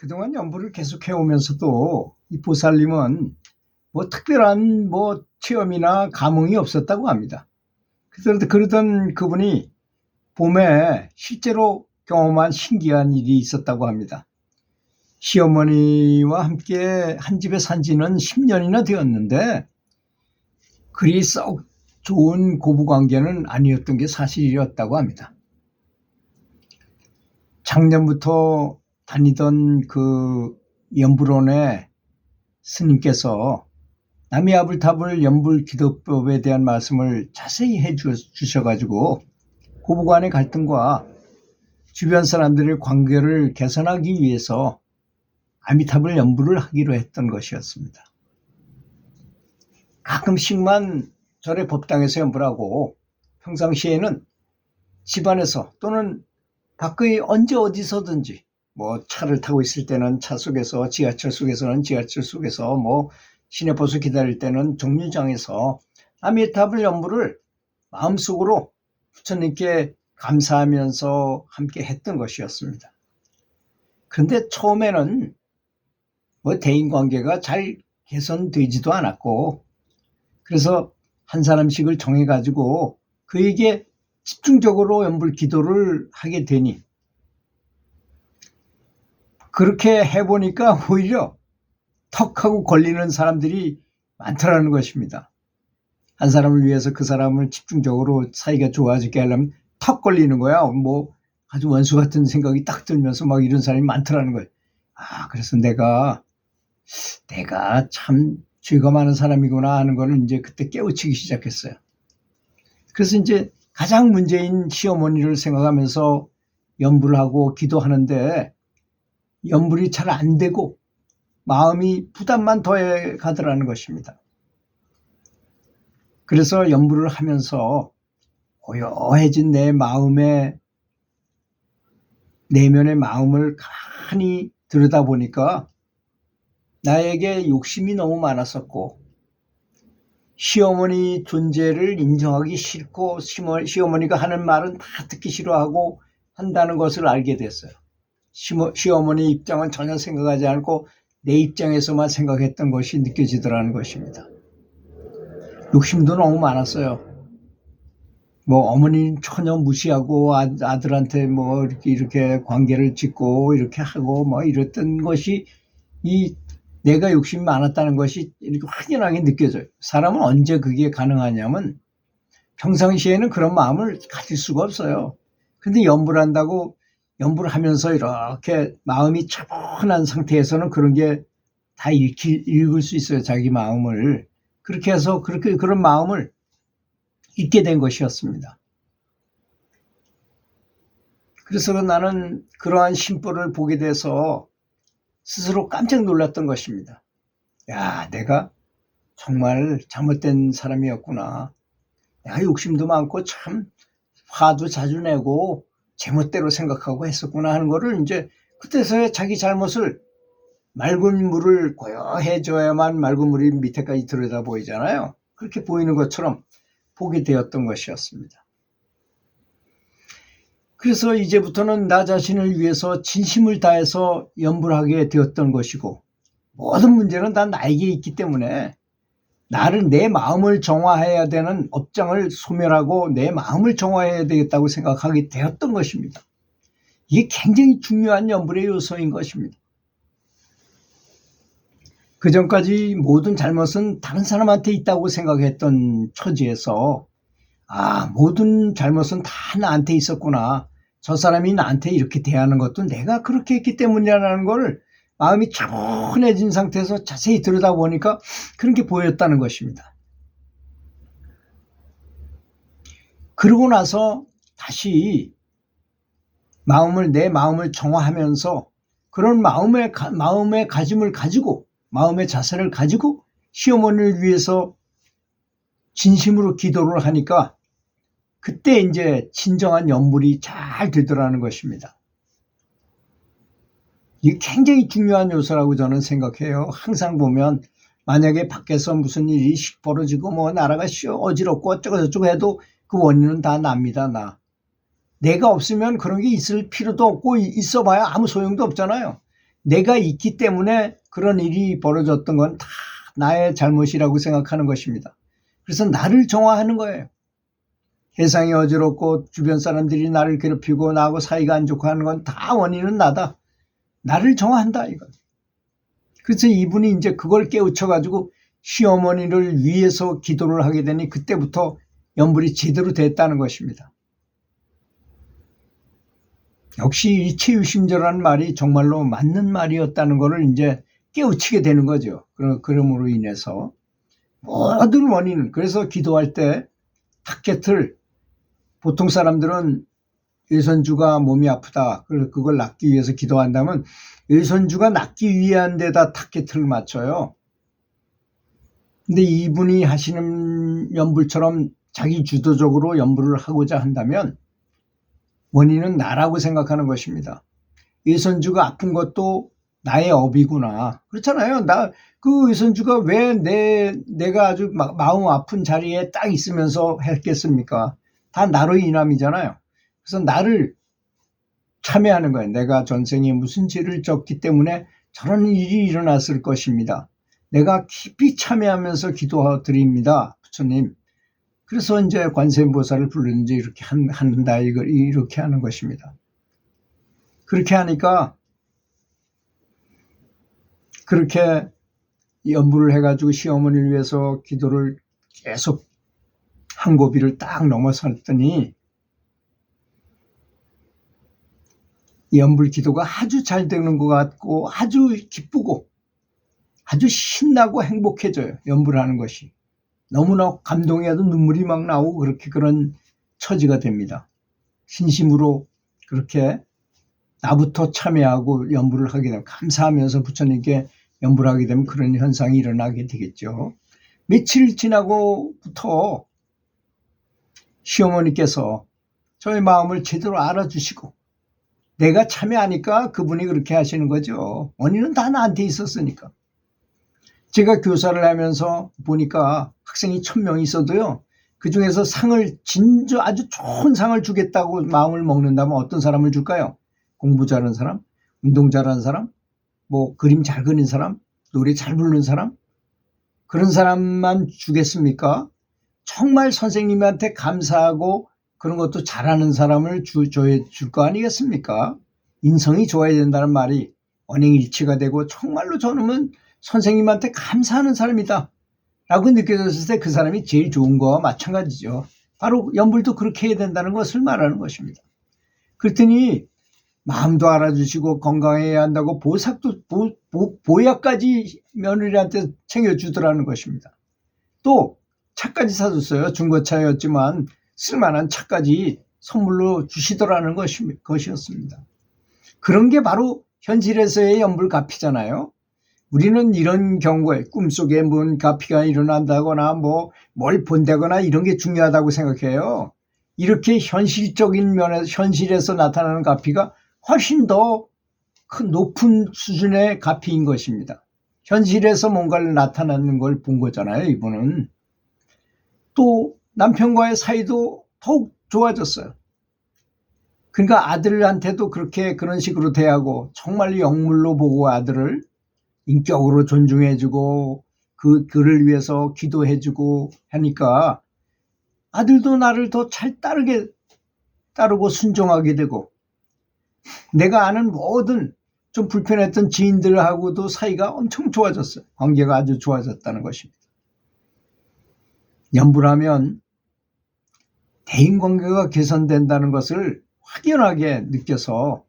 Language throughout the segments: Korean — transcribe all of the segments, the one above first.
그동안 연구를 계속 해오면서도 이 보살님은 뭐 특별한 체험이나 감흥이 없었다고 합니다. 그런데 그러던 그분이 봄에 실제로 경험한 신기한 일이 있었다고 합니다. 시어머니와 함께 한 집에 산 지는 10년이나 되었는데 그리 썩 좋은 고부관계는 아니었던 게 사실이었다고 합니다. 작년부터 다니던 그 연불원의 스님께서 남이아불타불 연불기도법에 대한 말씀을 자세히 해주셔가지고 고부간의 갈등과 주변 사람들의 관계를 개선하기 위해서 아미타불 연불을 하기로 했던 것이었습니다. 가끔씩만 절의 법당에서 연불하고 평상시에는 집안에서 또는 밖의 언제 어디서든지 차를 타고 있을 때는 차 속에서, 지하철 속에서는 지하철 속에서, 시내버스 기다릴 때는 정류장에서 아미타불 연불을 마음속으로 부처님께 감사하면서 함께 했던 것이었습니다. 그런데 처음에는 대인관계가 잘 개선되지도 않았고, 그래서 한 사람씩을 정해가지고 그에게 집중적으로 연불 기도를 하게 되니, 그렇게 해보니까 오히려 턱하고 걸리는 사람들이 많더라는 것입니다. 한 사람을 위해서 그 사람을 집중적으로 사이가 좋아지게 하려면 턱 걸리는 거야. 아주 원수 같은 생각이 딱 들면서 이런 사람이 많더라는 거예요. 그래서 내가 참 죄가 많은 사람이구나 하는 거는 이제 그때 깨우치기 시작했어요. 그래서 이제 가장 문제인 시어머니를 생각하면서 연불을 하고 기도하는데 연불이 잘 안 되고 마음이 부담만 더해 가더라는 것입니다. 그래서 연불을 하면서 고요해진 내 마음의 내면의 마음을 가만히 들여다보니까 나에게 욕심이 너무 많았었고, 시어머니 존재를 인정하기 싫고 시어머니가 하는 말은 다 듣기 싫어하고 한다는 것을 알게 됐어요. 시어머니 입장은 전혀 생각하지 않고 내 입장에서만 생각했던 것이 느껴지더라는 것입니다. 욕심도 너무 많았어요. 어머니는 전혀 무시하고 아들한테 이렇게 관계를 짓고 이렇게 하고 이랬던 것이, 내가 욕심이 많았다는 것이 이렇게 확연하게 느껴져요. 사람은 언제 그게 가능하냐면 평상시에는 그런 마음을 가질 수가 없어요. 근데 연불한다고 연불을 하면서 이렇게 마음이 차분한 상태에서는 그런 게 다 읽을 수 있어요. 자기 마음을. 그렇게 해서 그런 마음을 잊게 된 것이었습니다. 그래서 나는 그러한 심보를 보게 돼서 스스로 깜짝 놀랐던 것입니다. 내가 정말 잘못된 사람이었구나. 내가 욕심도 많고 참 화도 자주 내고 제멋대로 생각하고 했었구나 하는 거를 이제 그때서야 자기 잘못을, 맑은 물을 고요해져야만 맑은 물이 밑에까지 들여다 보이잖아요. 그렇게 보이는 것처럼 보게 되었던 것이었습니다. 그래서 이제부터는 나 자신을 위해서 진심을 다해서 연불하게 되었던 것이고, 모든 문제는 다 나에게 있기 때문에 내 마음을 정화해야 되는 업장을 소멸하고 내 마음을 정화해야 되겠다고 생각하게 되었던 것입니다. 이게 굉장히 중요한 연불의 요소인 것입니다. 그전까지 모든 잘못은 다른 사람한테 있다고 생각했던 처지에서 모든 잘못은 다 나한테 있었구나. 저 사람이 나한테 이렇게 대하는 것도 내가 그렇게 했기 때문이라는 걸 마음이 차분해진 상태에서 자세히 들여다보니까 그런 게 보였다는 것입니다. 그러고 나서 다시 내 마음을 정화하면서 그런 마음의 가짐을 가지고, 마음의 자세를 가지고 시어머니를 위해서 진심으로 기도를 하니까 그때 이제 진정한 연불이 잘 되더라는 것입니다. 이게 굉장히 중요한 요소라고 저는 생각해요. 항상 보면 만약에 밖에서 무슨 일이 벌어지고 나라가 어지럽고 어쩌고저쩌고 해도 그 원인은 다 납니다. 내가 없으면 그런 게 있을 필요도 없고 있어봐야 아무 소용도 없잖아요. 내가 있기 때문에 그런 일이 벌어졌던 건 다 나의 잘못이라고 생각하는 것입니다. 그래서 나를 정화하는 거예요. 세상이 어지럽고 주변 사람들이 나를 괴롭히고 나하고 사이가 안 좋고 하는 건 다 원인은 나다. 나를 정화한다 이거. 그래서 이분이 이제 그걸 깨우쳐가지고 시어머니를 위해서 기도를 하게 되니 그때부터 연불이 제대로 됐다는 것입니다. 역시 이 치유심조라는 말이 정말로 맞는 말이었다는 것을 이제 깨우치게 되는 거죠. 그럼으로 인해서 모든 원인은, 그래서 기도할 때 타켓을, 보통 사람들은 예선주가 몸이 아프다, 그걸 낫기 위해서 기도한다면 예선주가 낫기 위한 데다 타켓을 맞춰요. 근데 이분이 하시는 연불처럼 자기 주도적으로 연불을 하고자 한다면 원인은 나라고 생각하는 것입니다. 예선주가 아픈 것도 나의 업이구나. 그렇잖아요. 그 예선주가 왜 내가 아주 마음 아픈 자리에 딱 있으면서 했겠습니까? 다 나로 인함이잖아요. 그래서 나를 참여하는 거예요. 내가 전생에 무슨 죄를 졌기 때문에 저런 일이 일어났을 것입니다. 내가 깊이 참여하면서 기도드립니다. 부처님. 그래서 이제 관세음보살을 부르는지 이렇게 한다, 이렇게 하는 것입니다. 그렇게 하니까, 그렇게 연불을 해가지고 시어머니를 위해서 기도를 계속 한 고비를 딱 넘어섰더니 연불 기도가 아주 잘 되는 것 같고 아주 기쁘고 아주 신나고 행복해져요. 연불하는 것이. 너무나 감동해도 눈물이 막 나오고 그렇게 그런 처지가 됩니다. 신심으로 그렇게 나부터 참여하고 연불을 하게 되면 감사하면서 부처님께 연불하게 되면 그런 현상이 일어나게 되겠죠. 며칠 지나고부터 시어머니께서 저의 마음을 제대로 알아주시고 내가 참여하니까 그분이 그렇게 하시는 거죠. 원인은 다 나한테 있었으니까. 제가 교사를 하면서 보니까 학생이 1000명 있어도요, 그 중에서 아주 좋은 상을 주겠다고 마음을 먹는다면 어떤 사람을 줄까요? 공부 잘하는 사람, 운동 잘하는 사람, 뭐 그림 잘 그리는 사람, 노래 잘 부르는 사람, 그런 사람만 주겠습니까? 정말 선생님한테 감사하고 그런 것도 잘하는 사람을 줄 거 아니겠습니까? 인성이 좋아야 된다는 말이 언행일치가 되고 정말로 저놈은 선생님한테 감사하는 사람이다 라고 느껴졌을 때 그 사람이 제일 좋은 거와 마찬가지죠. 바로 연불도 그렇게 해야 된다는 것을 말하는 것입니다. 그랬더니 마음도 알아주시고 건강해야 한다고 보약까지 며느리한테 챙겨주더라는 것입니다. 또 차까지 사줬어요. 중고차였지만 쓸만한 차까지 선물로 주시더라는 것이었습니다. 그런 게 바로 현실에서의 연불가피잖아요. 우리는 이런 경우에 꿈속에 뭔 가피가 일어난다거나 뭘 본다거나 이런 게 중요하다고 생각해요. 이렇게 현실적인 면에서, 현실에서 나타나는 가피가 훨씬 더 큰 높은 수준의 가피인 것입니다. 현실에서 뭔가를 나타나는 걸 본 거잖아요, 이분은. 또 남편과의 사이도 더욱 좋아졌어요. 그러니까 아들한테도 그런 식으로 대하고 정말 영물로 보고 아들을 인격으로 존중해주고 그를 위해서 기도해주고 하니까 아들도 나를 더 잘 따르고 순종하게 되고, 내가 아는 모든 좀 불편했던 지인들하고도 사이가 엄청 좋아졌어요. 관계가 아주 좋아졌다는 것입니다. 연불하면 대인관계가 개선된다는 것을 확연하게 느껴서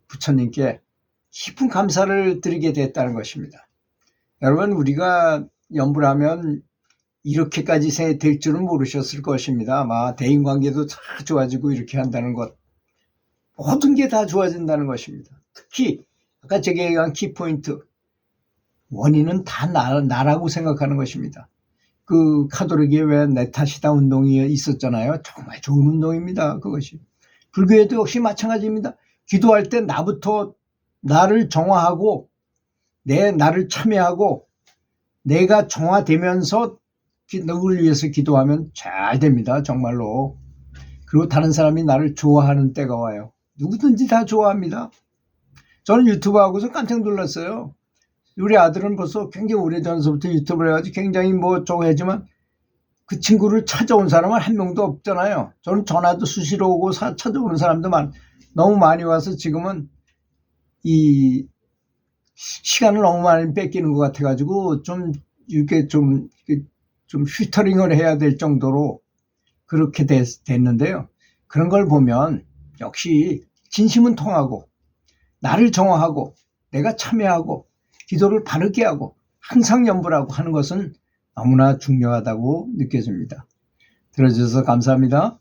부처님께 깊은 감사를 드리게 됐다는 것입니다. 여러분, 우리가 연불하면 이렇게까지 될 줄은 모르셨을 것입니다. 아마 대인관계도 다 좋아지고 이렇게 한다는 것, 모든 게 다 좋아진다는 것입니다. 특히 아까 제가 얘기한 키포인트, 원인은 다 나라고 생각하는 것입니다. 그 카톨릭에 왜 내 탓이다 운동이 있었잖아요. 정말 좋은 운동입니다. 그것이. 불교에도 역시 마찬가지입니다. 기도할 때 나부터 나를 정화하고 나를 참여하고 내가 정화되면서 누구를 위해서 기도하면 잘 됩니다. 정말로. 그리고 다른 사람이 나를 좋아하는 때가 와요. 누구든지 다 좋아합니다. 저는 유튜브 하고서 깜짝 놀랐어요. 우리 아들은 벌써 굉장히 오래전서부터 유튜브를 해가지고 굉장히 뭐 저거 하지만 그 친구를 찾아온 사람은 한 명도 없잖아요. 저는 전화도 수시로 오고 찾아오는 사람도 너무 많이 와서 지금은 이 시간을 너무 많이 뺏기는 것 같아가지고 좀 이렇게 좀 휘터링을 해야 될 정도로 그렇게 됐는데요. 그런 걸 보면 역시 진심은 통하고 나를 정화하고 내가 참여하고 기도를 바르게 하고 항상 염불하고 하는 것은 너무나 중요하다고 느껴집니다. 들어주셔서 감사합니다.